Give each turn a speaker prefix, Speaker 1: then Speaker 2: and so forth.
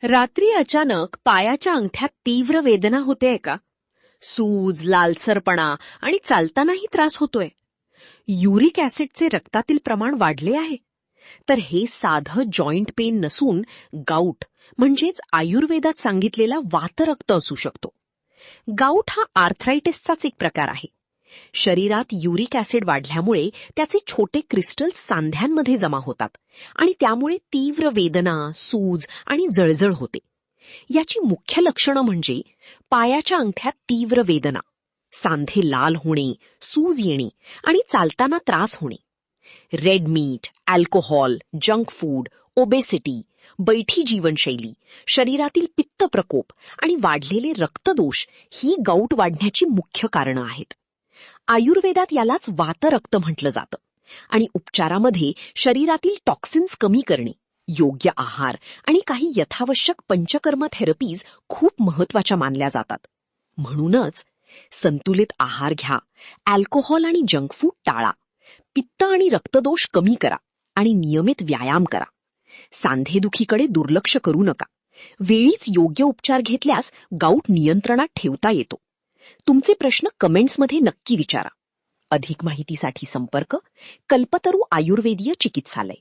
Speaker 1: रात्री अचानक पायाच्या अंगठ्यात तीव्र वेदना होतेय का? सूज, लालसरपणा आणि चालतानाही त्रास होतोय. युरिक ऍसिडचे रक्तातील प्रमाण वाढले आहे. तर हे साधं जॉइंट पेन नसून गाऊट म्हणजेच आयुर्वेदात सांगितलेला वातरक्त असू शकतो. गाऊट हा आर्थरायटिसचाच एक प्रकार आहे. शरीरात युरिक ऍसिड वाढल्यामुळे त्याचे छोटे क्रिस्टल्स सांध्यांमध्ये जमा होतात आणि त्यामुळे तीव्र वेदना, सूज आणि जळजळ होते. याची मुख्य लक्षणं म्हणजे पायाच्या अंगठ्यात तीव्र वेदना, सांधे लाल होणे, सूज येणे आणि चालताना त्रास होणे. Red meat, alcohol, junk food, obesity, बैठी जीवनशैली, शरीरातील पित्त प्रकोप आणि वाढलेले रक्तदोष ही गाऊट वाढण्याची मुख्य कारणं आहेत. आयुर्वेदात यालाच वातरक्त म्हटलं जातं आणि उपचारामध्ये शरीरातील टॉक्सिन्स कमी करणे, योग्य आहार आणि काही यथावश्यक पंचकर्म थेरपीज खूप महत्वाच्या मानल्या जातात. म्हणूनच संतुलित आहार घ्या, अल्कोहॉल आणि जंक फूड टाळा, पित्त आणि रक्तदोष कमी करा आणि नियमित व्यायाम करा. सांधेदुखीकडे दुर्लक्ष करू नका. वेळीच योग्य उपचार घेतल्यास गाऊट नियंत्रणात ठेवता येतो. तुमचे प्रश्न कमेंट्समध्ये नक्की विचारा. अधिक माहितीसाठी संपर्क कल्पतरू आयुर्वेदीय चिकित्सालय.